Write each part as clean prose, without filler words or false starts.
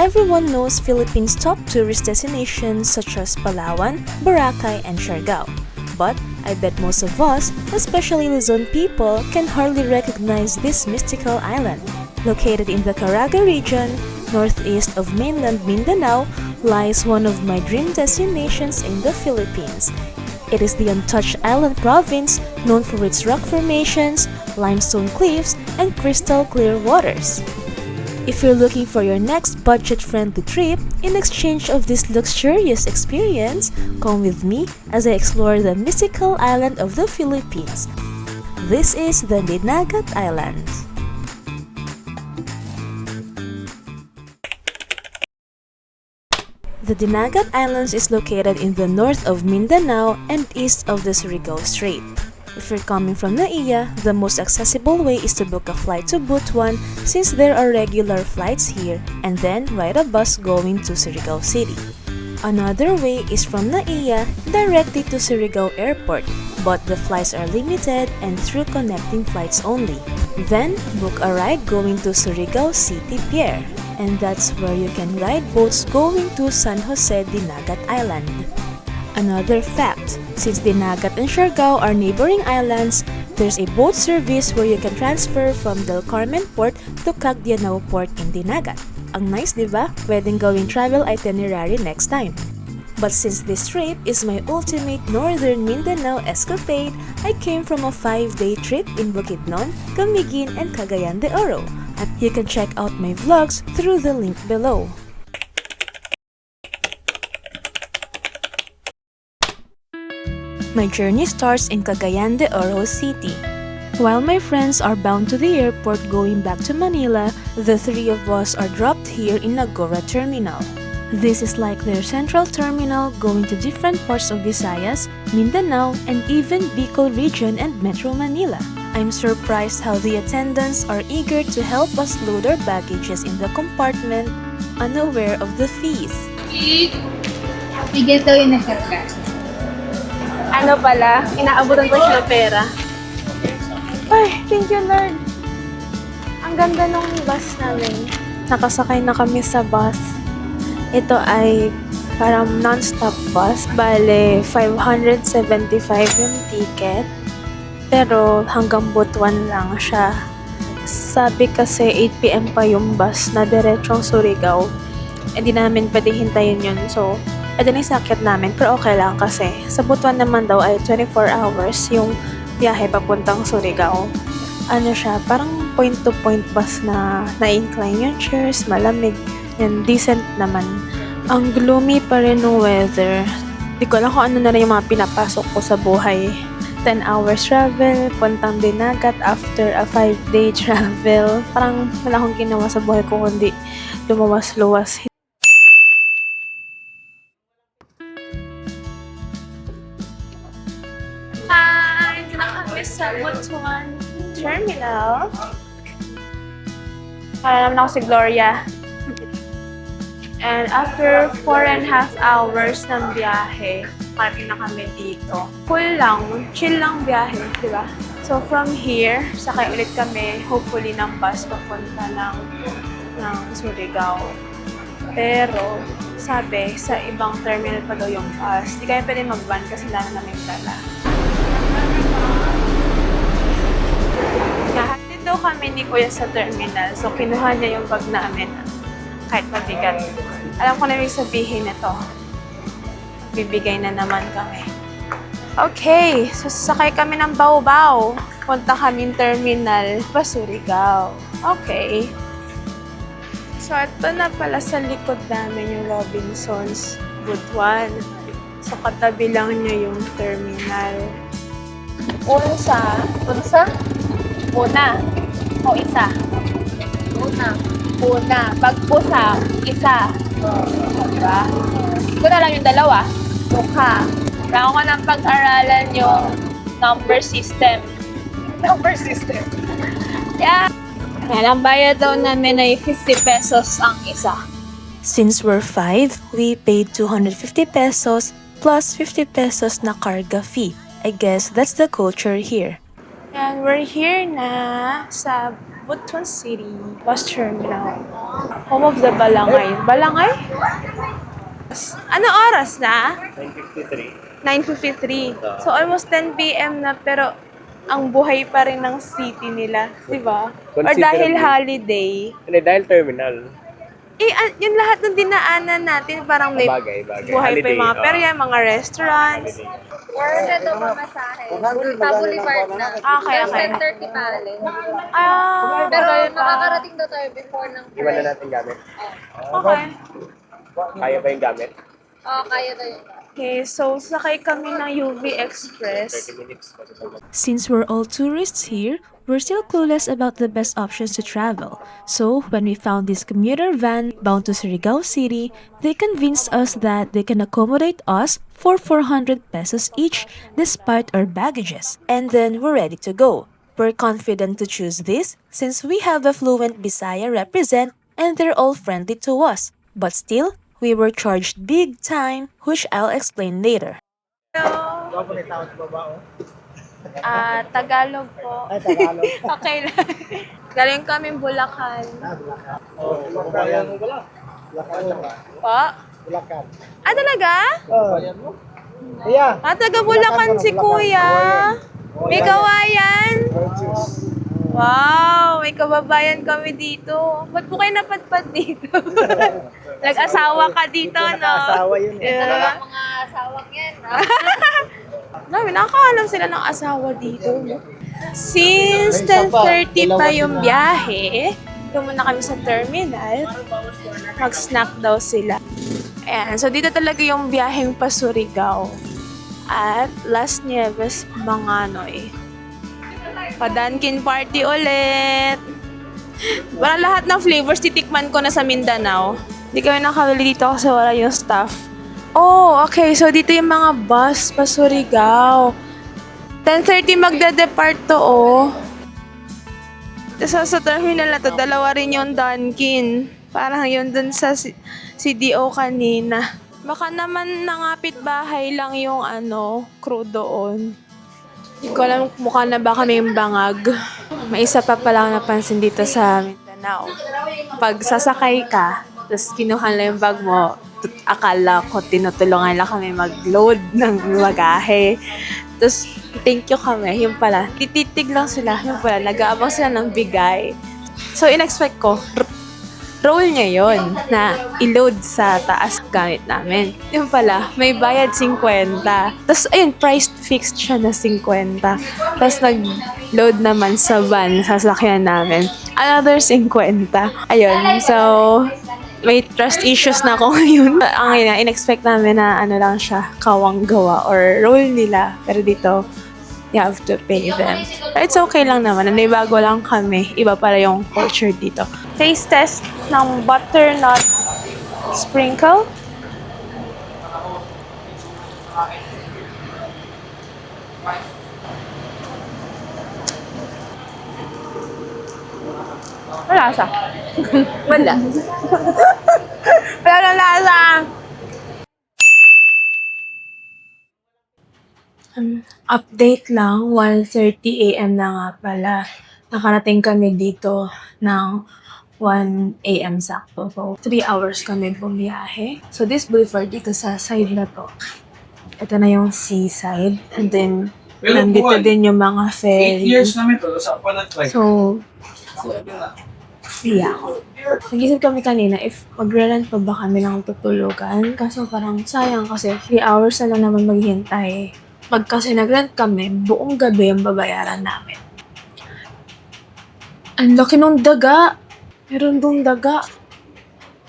Everyone knows Philippines' top tourist destinations such as Palawan, Boracay, and Siargao. But I bet most of us, especially Luzon people, can hardly recognize this mystical island. Located in the Caraga region, northeast of mainland Mindanao, lies one of my dream destinations in the Philippines. It is the untouched island province known for its rock formations, limestone cliffs, and crystal clear waters. If you're looking for your next budget-friendly trip in exchange of this luxurious experience, come with me as I explore the mystical island of the Philippines. This is the Dinagat Islands. The Dinagat Islands is located in the north of Mindanao and east of the Surigao Strait. If you're coming from Naiya, the most accessible way is to book a flight to Butuan since there are regular flights here and then ride a bus going to Surigao City. Another way is from Naiya directly to Surigao Airport, but the flights are limited and through connecting flights only. Then, book a ride going to Surigao City Pier, and that's where you can ride boats going to San Jose Dinagat Island. Another fact, since Dinagat and Siargao are neighboring islands, there's a boat service where you can transfer from Del Carmen Port to Cagdianao Port in Dinagat. Ang nice, diba? Pwedeng gawing travel itinerary next time. But since this trip is my ultimate northern Mindanao escapade, I came from a 5-day trip in Bukidnon, Camiguin, and Cagayan de Oro. And you can check out my vlogs through the link below. My journey starts in Cagayan de Oro City. While my friends are bound to the airport going back to Manila, the three of us are dropped here in Agora Terminal. This is like their central terminal going to different parts of Visayas, Mindanao, and even Bicol region and Metro Manila. I'm surprised how the attendants are eager to help us load our baggages in the compartment, unaware of the fees. Bigyan daw yung nagkaka. Ano pala, inaabutan ko siya ng pera. Ay, thank you Lord. Ang ganda nung bus namin. Nakasakay na kami sa bus. Ito ay parang non-stop bus. Bale, 575 yung ticket. Pero hanggang Butuan lang siya. Sabi kasi 8 PM pa yung bus na diretsong Surigao. Hindi namin pwede hintayin yun. So, ito na sakit namin, pero okay lang kasi sa Butuan naman daw ay 24 hours yung biyahe papuntang Surigao. Ano siya, parang point-to-point bus na na-incline yung chairs, malamig, and decent naman. Ang gloomy pa rin ng weather. Di ko alam kung ano na rin yung mga pinapasok ko sa buhay. 10 hours travel, puntang Dinagat after a 5-day travel. Parang wala akong ginawa sa buhay ko kundi lumawas-luwas. Sa Butuan Terminal. Para naman ako si Gloria. And after 4.5 hours ng biyahe, parking na kami dito. Cool lang, chill lang biyahe, di ba? So from here, sakay ulit kami, hopefully ng bus papunta ng Surigao. Pero, sabi, sa ibang terminal pa daw yung bus. Di kaya pwede mag-van kasi lalo namin dala. Nahatid daw kami ni Kuya sa terminal, so kinuha niya yung bag namin kahit mabigat. Alam ko na yung sabihin na to. Bibigay na naman kami. Okay, so sasakay kami ng Baw-Baw. Punta kaming terminal, Surigao. Okay. So ito na pala sa likod namin yung Robinsons Butuan. So katabi lang niya yung terminal. Unsa? Una. O isa? Una. Pag pusa, isa. Diba? Ito na lang yung dalawa. Mukha. Kailangan ko ng pag-aralan yung number system. Yeah. Yan, ang bayad daw namin ay 50 pesos ang isa. Since we're 5, we paid 250 pesos plus 50 pesos na carga fee. I guess that's the culture here. And we're here na sa Butuan City Bus Terminal. Home of the Balangay. Balangay? Ano oras na? 9:53. 9:53. So, almost 10 p.m. na, pero ang buhay pa rin ng city nila. Diba? Or dahil Considerably. holiday. Hindi, dahil terminal. Yung lahat ng dinaanan natin, parang may Bagay. buhay pa yung mga, Holiday, pero yan, mga restaurants. Or na daw mamasahe. Boulevard na. Okay. 10:30 pala. Pero Tagal pa. makakarating daw tayo before ng Iwan na natin gamit. Okay. Kaya ba yung gamit? kaya daw yun. Okay, so sakay kami ng UV Express. 30 minutes. Since we're all tourists here, we're still clueless about the best options to travel. So, when we found this commuter van bound to Surigao City, they convinced us that they can accommodate us for 400 pesos each despite our baggages. And then we're ready to go. We're confident to choose this since we have a fluent Bisaya represent and they're all friendly to us. But still, we were charged big time, which I'll explain later. Hello. Tagalog po. Ay, Tagalog. Okay lang. Galing kaming Bulacan. Bulacan. Po? Bulacan. Talaga? Iya. Taga Bulacan si Kuya. May kawayan. Wow, may kababayan kami dito. Ba't po kayo napadpad dito? Nag-asawa ka dito, no? Nag-asawa yun eh. Yeah. Mga asawang yan. Dami, nakakaalam sila ng asawa dito. No? Since 10:30 pa yung biyahe, pumunta kami sa terminal. Mag-snack daw sila. Ayan, so dito talaga yung biyaheng pa Surigao. At Las Nieves, Manganoy. Pa-Dunkin party ulit. Parang lahat ng flavors titikman ko na sa Mindanao. Hindi kami nakabili dito kasi wala yung staff. Oh, okay. So, dito yung mga bus pa Surigao. 10:30 magde-depart to, oh. Tapos sa terminal na to, dalawa rin yung Dunkin. Parang yun dun sa CDO kanina. Baka naman nangapit bahay lang yung crew doon. Hindi ko alam, mukha na ba kami yung bangag. May isa pa pala akong napansin dito sa Mindanao. Pag sasakay ka, tapos kinuha lang yung bag mo, akala ko tinutulungan lang kami mag-load ng bagahe. Tapos, thank you kami. Yung pala, tititig lang sila. Yung pala, nag-aabang sila ng bigay. So, in-expect ko, role niya yon na i-load sa taas gamit namin. Yung pala, may bayad 50. Tapos, ayun, price fixed siya na 50. Tapos, nag-load naman sa van, sasakyan namin. Another 50. Ayun, so, may trust issues na ako ngayon. Ang in-expect namin na lang siya, kawang gawa or role nila. Pero dito, you have to pay them. But it's okay lang naman. Bago lang kami. Iba pala yung culture dito. Taste test ng butternut sprinkle. Wala lasa. Wala. Wala na lasa. Update lang, 1:30 AM na nga pala. Nakarating kami dito ng 1 AM sakto. So, 3 hours kami bumiyahe. So, this boulevard dito sa side na to. Ito na yung seaside. And then, nandito din yung mga 8 ferry. years namin to, sa panatry. So, iya ako. Nag-isip kami kanina if magre-rent pa ba kami ng tutulugan. Kaso parang sayang kasi 3 hours na lang naman maghihintay. Pag kasi nag-rent kami, buong gabi ang babayaran namin. Ang laki nung daga. Meron dong daga.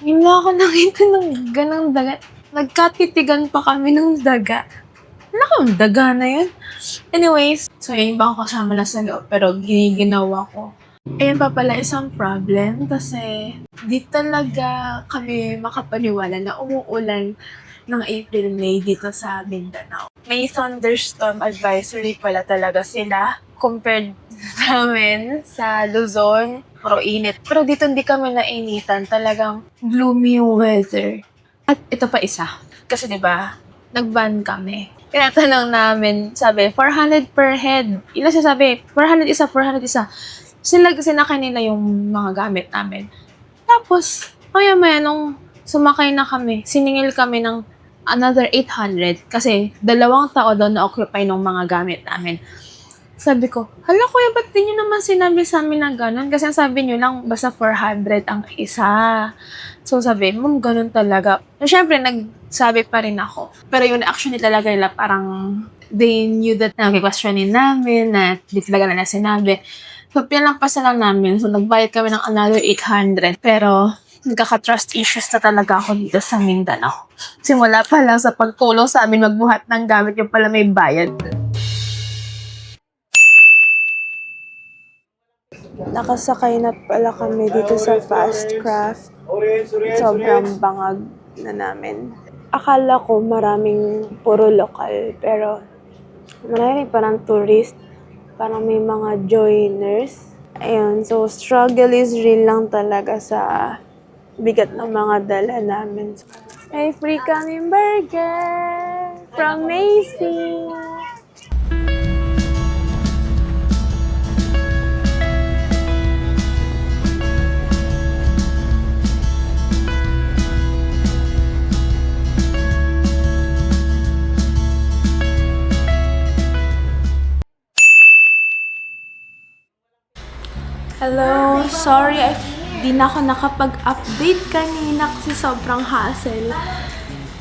Hindi na ako nakita ng ganang daga. Nagkatitigan pa kami ng daga. Wala kang daga na yun. Anyways, so yun ba ako kasama na sa loob pero giniginawa ko. Ayun pa pala isang problem kasi di talaga kami makapaniwala na umuulan ng April, May dito sa Mindanao. May thunderstorm advisory pala talaga sila compared sa amin sa Luzon. Pero init. Pero dito hindi kami nainitan. Talagang gloomy yung weather. At ito pa isa. Kasi diba, nag-van kami. Tinatanong namin, sabi, 400 per head. Ilan siya sabi, 400 isa, 400 isa. Sinakay nila yung mga gamit namin. Tapos, Kaya may nung sumakay na kami, siningil kami ng another 800 kasi 2 tao daw na-occupy ng mga gamit namin. Sabi ko, hala kuya, ba't di nyo naman sinabi sa amin na gano'n? Kasi ang sabi nyo lang, basta 400 ang isa. So sabi, ma'am, gano'n talaga. So, syempre, nagsabi pa rin ako. Pero yung reaction nila talaga nila, parang they knew that nag-questionin namin, na di talaga nila sinabi. So, pinalampas na lang namin. So, nagbayad kami ng another 800. Pero, nagkaka-trust issues na talaga ako dito sa Mindanao. Simula pa lang sa pagtulong sa amin magbuhat ng gamit, yung pala may bayad. Nakasakay na pala kami dito sa Fast Craft. Sobrang bangag na namin. Akala ko maraming puro lokal, pero marami parang tourist, parang may mga joiners. Ayun, so struggle is real lang talaga sa bigat ng mga dala namin. May free kaming burger from Macy. Hello, sorry di na ako nakapag-update kanina kasi sobrang hassle.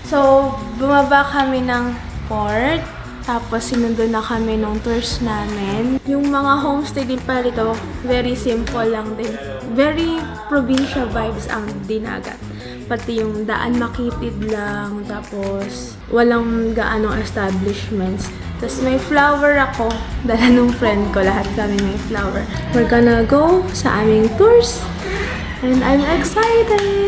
So, bumaba kami ng port, tapos sinundo na kami ng tours namin. Yung mga homestay din pala dito, very simple lang din. Very provincial vibes ang dinagat. Pati yung daan makitid lang, tapos walang gaano establishments. Tapos may flower ako, dala nung friend ko, lahat kami may flower. We're gonna go sa aming tours, and I'm excited!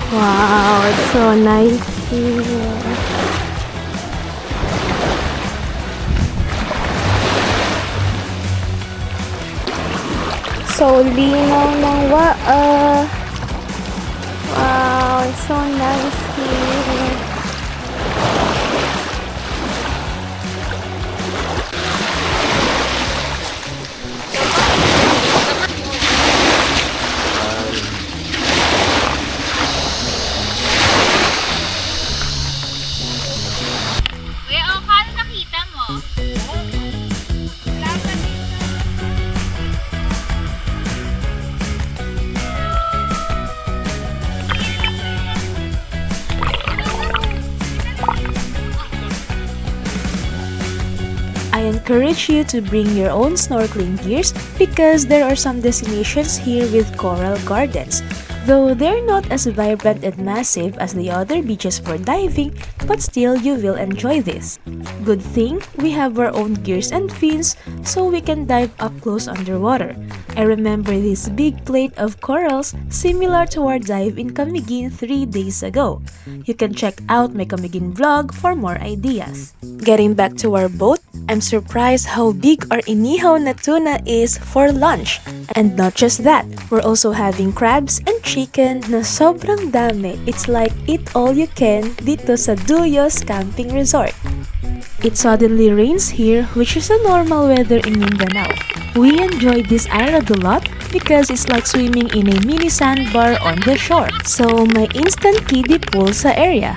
Wow, it's so nice here. So linaw ng wow, it's so nice here. I encourage you to bring your own snorkeling gears because there are some destinations here with coral gardens. Though they're not as vibrant and massive as the other beaches for diving, but still you will enjoy this. Good thing we have our own gears and fins so we can dive up close underwater. I remember this big plate of corals similar to our dive in Camiguin 3 days ago. You can check out my Camiguin vlog for more ideas. Getting back to our boat, I'm surprised how big our inihaw na tuna is for lunch. And not just that, we're also having crabs and chicken na sobrang dami. It's like eat all you can dito sa Duyos Camping Resort. It suddenly rains here, which is a normal weather in Mindanao. We enjoyed this island a lot because it's like swimming in a mini sandbar on the shore. So may instant kiddie pool sa area.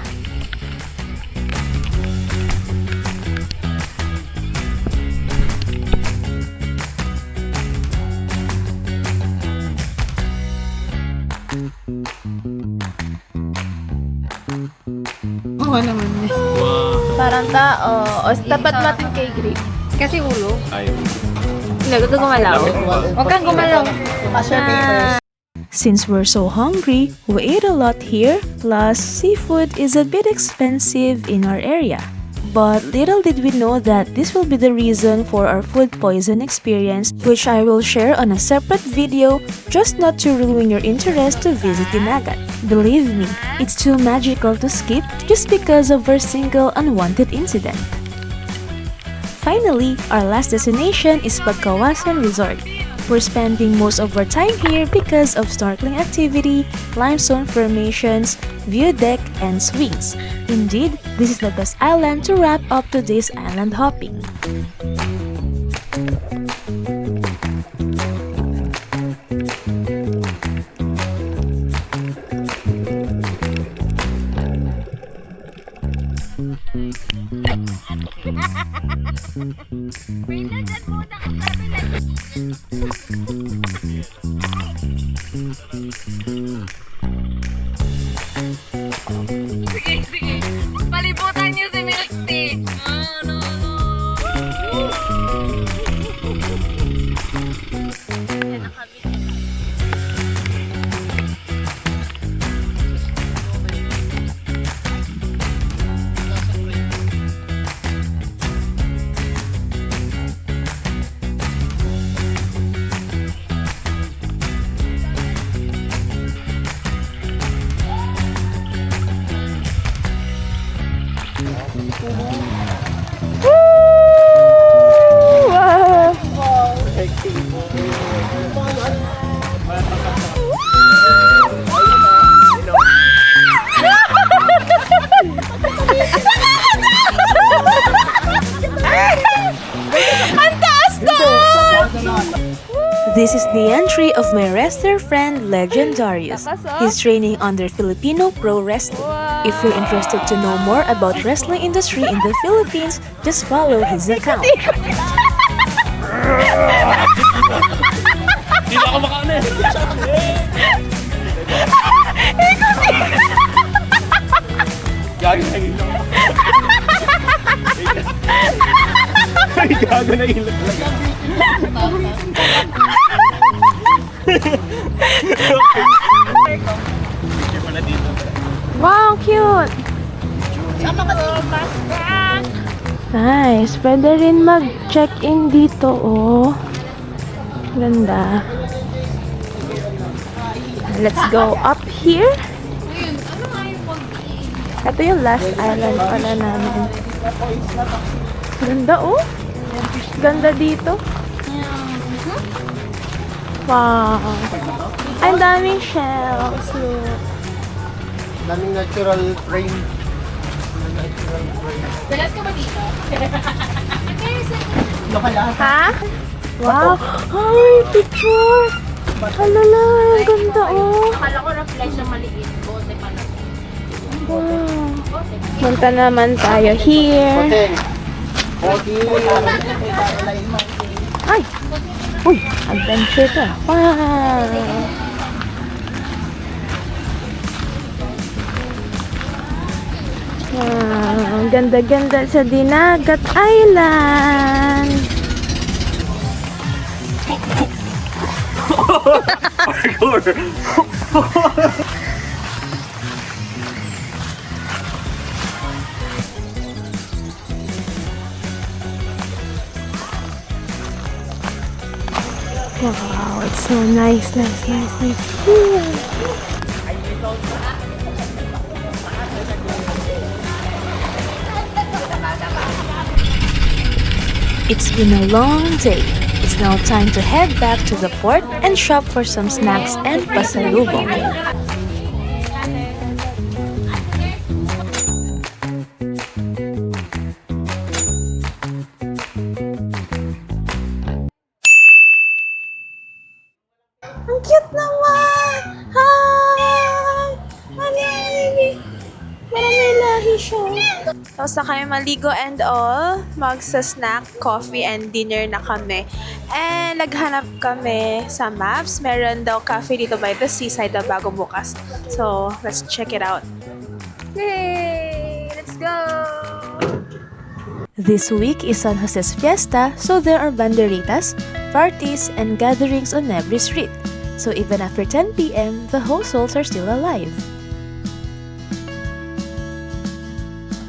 Oo naman eh. Parang tao. O, tapat natin kay Grape. Kasi ulo. Ayaw. Hindi, huwag kang gumalaw. Huwag kang gumalaw. Since we're so hungry, we ate a lot here, plus seafood is a bit expensive in our area. But little did we know that this will be the reason for our food poison experience, which I will share on a separate video just not to ruin your interest to visit Dinagat. Believe me, it's too magical to skip just because of our single unwanted incident. Finally, our last destination is Pagkawasan Resort. We're spending most of our time here because of snorkeling activity, limestone formations, view deck, and swings. Indeed, this is the best island to wrap up today's island hopping. Palibutan niyo si Milk Tea. This is the entry of my wrestler friend Legendarius. He's training under Filipino Pro Wrestling. If you're interested to know more about wrestling industry in the Philippines, just follow his account. Hindi na ako makaano eh. Gago na ilong. Ay, gago na ilong talaga. Wow, cute! Nice. Pwede rin mag-check-in dito, oh. Ganda. Let's go up here. Ito yung last island pala namin. Ganda, oh. Ganda dito. Wow. Ang daming shells. Look. Daming natural frame. Ha? Wow. Ay, picture. Halala, ang ganda, oh. Akala ko reflex yung maliit. Bote pala. Wow. Punta naman tayo here. Ay! Uy! Adventure to. Wow! Wow! Ang ganda-ganda sa Dinagat Island! Wow, it's so nice. It's been a long day. It's now time to head back to the port and shop for some snacks and pasalubong. Ang cute naman! Hi! Baby! Parang may lahi siya. Tapos na kami maligo and all. Magsa-snack, coffee, and dinner na kami. And naghanap kami sa maps. Meron daw cafe dito by the seaside na bago bukas. So, let's check it out. Yay! Let's go! This week is San Jose's fiesta, so there are banderitas, parties, and gatherings on every street. So even after 10 p.m., the households are still alive.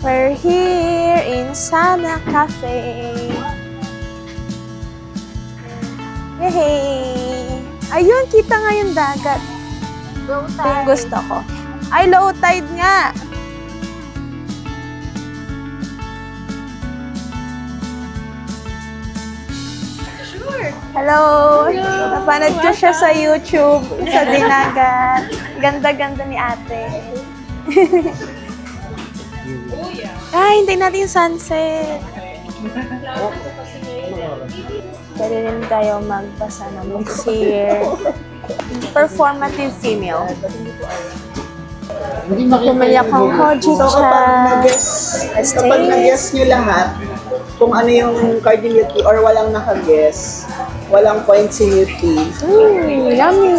We're here in Sana Cafe. Yay! Ayun, kita nga yung dagat. Ito yung gusto ko. Ay, low tide nga! Hello! Napanood ko siya sa YouTube, sa Dinagat. Ganda-ganda ni ate. Hintayin natin yung sunset. Pwede rin tayo magbasa ng books here. Performative female. Bumili akong hojicha. Kapag nag-guess nyo lahat, kung ano yung card ni Muti or walang naka-guess, walang point si Muti. Yummy!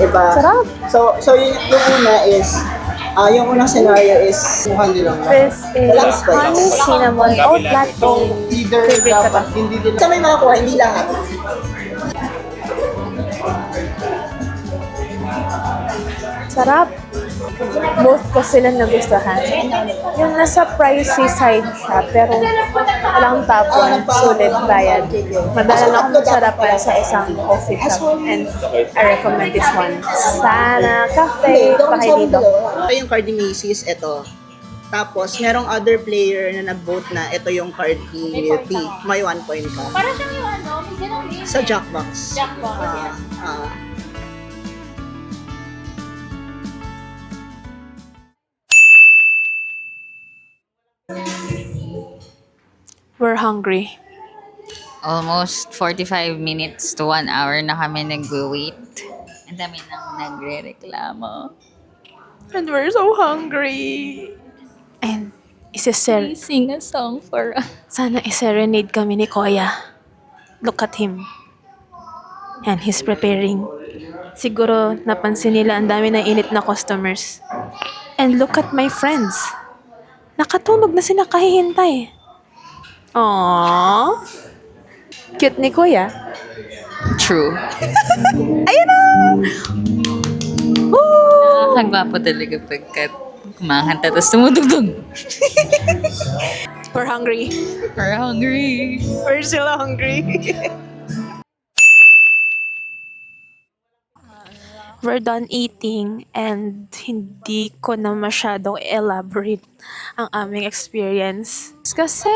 Diba? Sarap! So yung una is, yung unang scenario is, Hindi lang. This is honey cinnamon oat latte. Either Favorite ka ba? dapat hindi din sa may makakuha, hindi lahat. Sarap. Both ko sila nagustuhan. Yung nasa pricey side siya, pero walang tapon, sulit bayad. Madala na akong sarapan sa isang coffee shop, and I recommend this one. Sana Cafe, pakay dito. Ito yung card ni Macy's, ito. Tapos, merong other player na nag-vote na ito yung card ni Muti. May 1 point ka. Para siyang yung ano, may ganang game. Sa Jackbox. Jackbox, yes. We're hungry. Almost 45 minutes to 1 hour na kami nag-wait. Ang dami nang nagre-reklamo. And we're so hungry. And Please sing a song for us. sana i-serenade kami ni Koya. Look at him. And he's preparing. Siguro napansin nila ang dami ng init na customers. And look at my friends. Nakatulog na sila kahihintay. Aww. Cute ni Kuya. True. Ayun na! Woo! Nakakagwapo talaga pagka kumakanta tapos tumutugtog. We're hungry. We're hungry. We're still hungry. We're done eating and hindi ko na masyadong elaborate ang aming experience. Kasi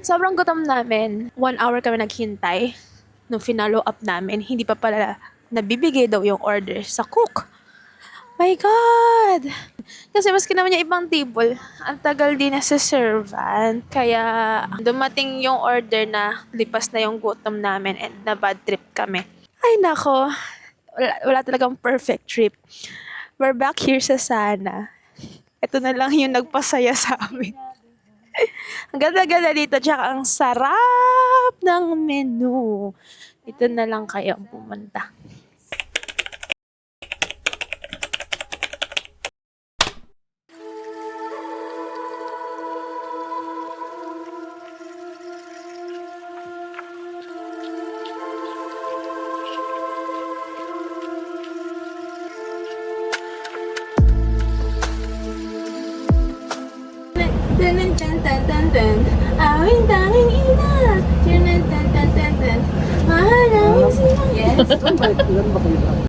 sobrang gutom namin. 1 hour kami naghintay. Nung finalo up namin, hindi pa pala nabibigay daw yung order sa cook. My God! Kasi maski naman yung ibang table, ang tagal din na sa servan. Kaya dumating yung order na lipas na yung gutom namin and na bad trip kami. Ay nako, wala talagang perfect trip. We're back here sa Sana. Ito na lang yung nagpasaya sa amin. Ang ganda-ganda dito, tsaka ang sarap ng menu. Ito na lang kayo pumunta. Awing tanging ina. Mahal namin sila. Ilan ba kayo?